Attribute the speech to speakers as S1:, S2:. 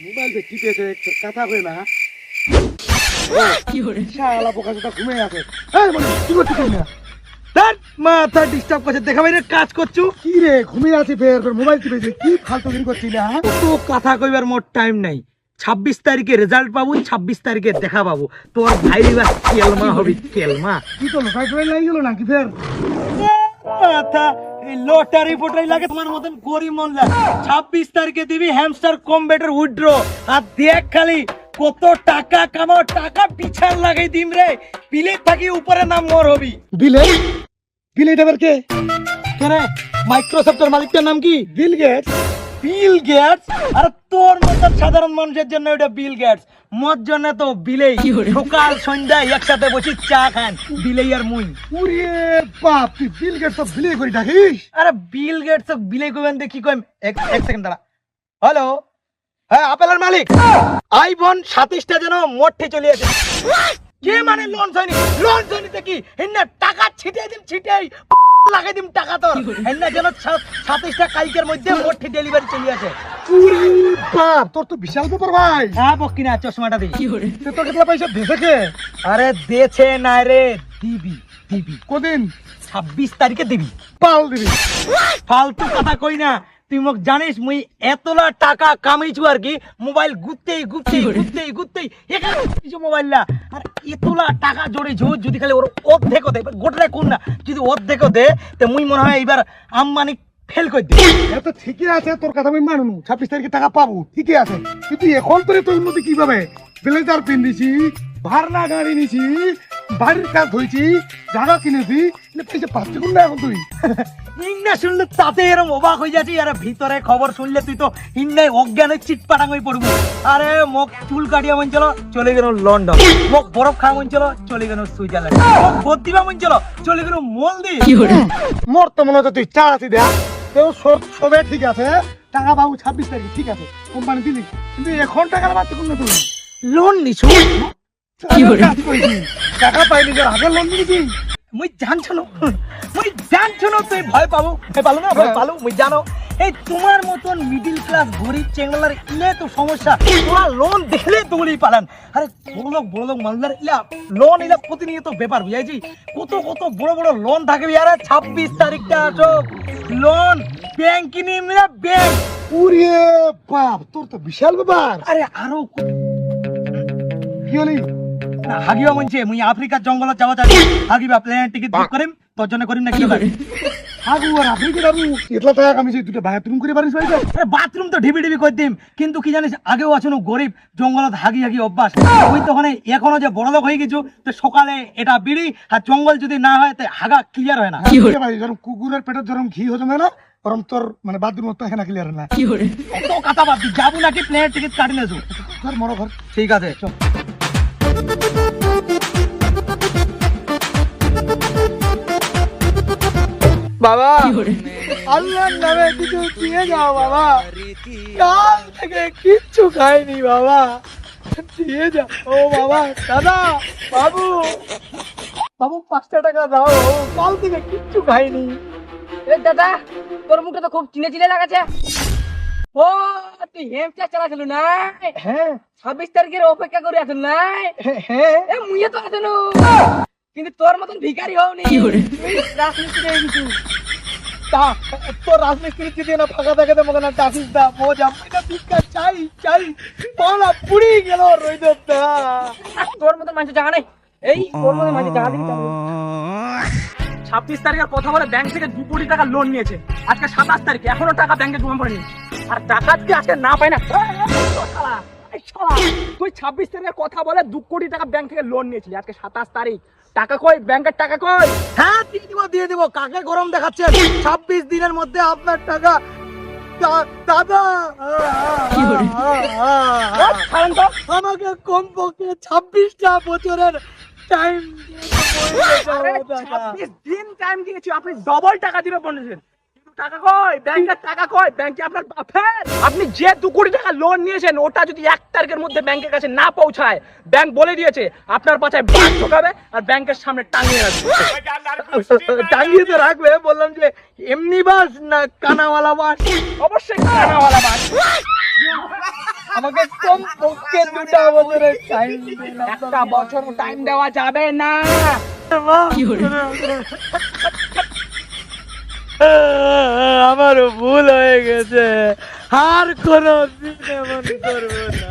S1: Mobile যে টিপেছে কথা কই না কি হরে শালা বোকাটা ঘুমিয়ে আছে এই বলি কি করছিস না তার মাথা ডিস্টার্ব করছে দেখা বাইরে কাজ করছো কি রে ঘুমিয়ে আছি ফের মোবাইল টিপেছে কি ফালতুগিরি করছিস না তো কথা কইবার মোর টাইম নাই 26 তারিখে রেজাল্ট পাবো 26 তারিখে দেখা পাবো তোর ভাই এবার কেলমা হবে কেলমা কি তো লোকাই করে লাগি গেল নাকি ফের মাথা এই লটারি ফটারি লাগে তোমার মতন গরিব মনলা 26 তারিখে দিবি হ্যামস্টার কম্বেটার উইথড্র আর দেখ খালি কত টাকা কামাও টাকা পিছার লাগাই দিম রে বিলে থাকি উপরে নাম মোর হবি বিলে বিলে এবার কে কেরে মাইক্রোসফটের মালিকের নাম কি বিল গেটস বিল গেটস আর তোর মতন সাধারণ মানুষের জন্য এটা বিল গেটস মোর জন্য তো বিলেই সকাল সন্ধ্যা একসাথে বসি চা খান বিলেই আর মুই ওরে বাপ তুই বিল গেটস বিলে করি ডাকিস আরে বিল গেটস বিলে কইবেন দে কি কইম এক সেকেন্ড দাঁড়া হ্যালো হ্যাঁ আপেলের মালিক আইফোন 27টা যেন মোটে চলে আসে কে মানে লোন সইনি কি হেন্না টাকা ছিটিয়ে দিম ছিটিয়ে লাগাই দিম টাকা তোর হেন্না যেন 27টা কালকের মধ্যে মোটে ডেলিভারি চলে আসে পুরি বাপ তোর তো বিশাল ব্যাপার ভাই হ্যাঁ বকিনা চশমাটা দি তো তোর কত পয়সা দেছে কে আরে দেছে না রে দিবি কোদিন 26 তারিখে দিবি পাল দিবি ফালতু কথা কই না তুই মোক জানিস মুই এতলা টাকা কামাইছু আর কি মোবাইল গুতেই এখানে কিছু মোবাইল না আর এতলা টাকা জড়েছু যদি খালি ওর অর্ধেকও দে গোটাটা কোন না যদি অর্ধেকও দে তে মুই মনে হয় এবার আম্বানি ফেল করে দিই এত ঠিকই আছে তোর কথা আমি মানু 26 তারিখে টাকা পাবো ঠিকই আছে কিন্তু এখন তোরে তো উন্নতি কিভাবে ব্লেজার পিন্দিছি ভারনা গাড়ি নিছি বাড়ির কাজ হইছি জায়গা কিনেছি পয়সা পাচ্ছি কোন না এখন তুই ইন্না শুনলে তাতে এরকম অবাক হয়ে যাচ্ছি আরে ভিতরে খবর শুনলে তুই তো ইন্নাই অজ্ঞানে চিটপাটাং হয়ে পড়বো আরে মোক চুল কাটিয়া মন চলে গেল লন্ডন মোক বরফ খাওয়া মন চলে গেল সুইজারল্যান্ড মোক বদ্দিবা মন চলে গেল মলদ্বীপ মোর তো মনে হচ্ছে তুই চালাতি দেয়া কেউ সবে ঠিক আছে টাকা পাবো 26 তারিখে ঠিক আছে কোম্পানি দিলি কিন্তু এখন টাকা পাচ্ছি কোন না তুই লোন নিছু টাকা পাইনি যে আগে লোন নিয়েছি মুই জানছো না তুই ভয় পাবো ভয় পালো মুই জানো এই তোমার মতন মিডিল ক্লাস গরিব চেঙ্গলার ইলে তো সমস্যা তোরা লোন দেখলে দৌড়ি পালান আরে বড় লোক মালদার ইলা লোন ইলা প্রতিনিয়ত ব্যাপার বুঝাইছি কত বড় লোন থাকবি আরে 26 তারিখটা আসো লোন ব্যাংক কিনে মিলা ব্যাংক পুরে বাপ তোর তো বিশাল ব্যাপার আরে আরো কি হলি হাগিবা মনছে মুই আফ্রিকার জঙ্গলত যাওয়া যাবে হাগিবা প্লেনের টিকিট বুক করিম তোর জন্য করিম না কি হবে হাগু আর আফ্রিকা যাবো এতলা টাকা কামিছে দুটো বাথরুম করে পারিস ভাই আরে বাথরুম তো ঢিবি কই দিম কিন্তু কি জানিস আগেও আছনো গরিব জঙ্গলত হাগি অভ্যাস ওই তখন এখনো যে বড় লোক হয়ে গেছো তো সকালে এটা বিড়ি আর জঙ্গল যদি না হয় তো হাগা ক্লিয়ার হয় না কি হয় ভাই যখন কুকুরের পেটে যখন ঘি হজম হয় না গরম তোর মানে বাথরুম তো এখানে ক্লিয়ার হয় না কি করে কত কথা বাদ যাবো নাকি প্লেনের টিকিট কাটি নেছো ঘর মরো ঘর ঠিক আছে চল বাবা আল্লাহর নামে কিছু দিয়ে যাও বাবা কাল থেকে কিচ্ছু খাইনি বাবা দিয়ে যাও ও বাবা দাদা বাবু 5 টাকা দাও কাল থেকে কিচ্ছু খাইনি
S2: এ দাদা তোর মুখে তো খুব চিনে লাগাছে ও তুই হেমচার চালাছিল না
S1: হ্যাঁ
S2: 26 তারিখের অপেক্ষা করে আছেন না
S1: হ্যাঁ
S2: এ মুইও তো আছেন কিন্তু তোর মতন ভিখারি হওনি রাজনীতি হয়ে গেছু
S1: তোর রাজমিস্ত্রি যদি না ফাঁকা থাকে তো মনে ডাকিস দা বোঝ আমরা ভিক্ষা চাই বলা পুড়ি গেল রইদ
S2: তোর মতন মানুষ জায়গা নেই এই তোর মতন মানুষ জায়গা দিবি
S3: 26 তারিখের কথা বলে ব্যাংক থেকে 2 কোটি টাকা লোন নিয়েছে আজকে 27 তারিখ এখনো টাকা ব্যাংকে জমা পড়েনি আর টাকা যদি আজকে না পায় না তুই 26 তারিখের কথা বলে 2 কোটি টাকা ব্যাংক থেকে লোন নিয়েছিলি আজকে 27 তারিখ টাকা কই ব্যাংকের টাকা কই
S1: হ্যাঁ দিয়ে দিব কাকে গরম দেখাচ্ছেন 26 দিনের মধ্যে আপনার টাকা দাদা আমাকে কমপক্ষে 26টা বছরের টাইম
S3: 26 দিন টাইম দিয়েছি আপনি ডবল টাকা দিবে বলেছেন টাকা কই ব্যাংকের টাকা কই ব্যাংকে আপনার বাপের আপনি যে 2 কোটি টাকা লোন নিয়েছেন ওটা যদি 1 তারিখের মধ্যে ব্যাংকের কাছে না পৌঁছায় ব্যাংক বলে দিয়েছে আপনার পাছায় বাস ঢোকাবে আর ব্যাংকের সামনে টাঙিয়ে রাখবে
S1: টাঙিয়ে তো রাখবে বললাম যে এমনি বাস না কানাওয়ালা বাস
S3: অবশ্যই কানাওয়ালা বাস
S2: আমাকে কমপক্ষে 2টা বছরের টাইম দিন।
S3: একটা বছর টাইম দেওয়া যাবে না।
S1: আমারও ভুল হয়ে গেছে, আর কোনো দিন এমন করবো না।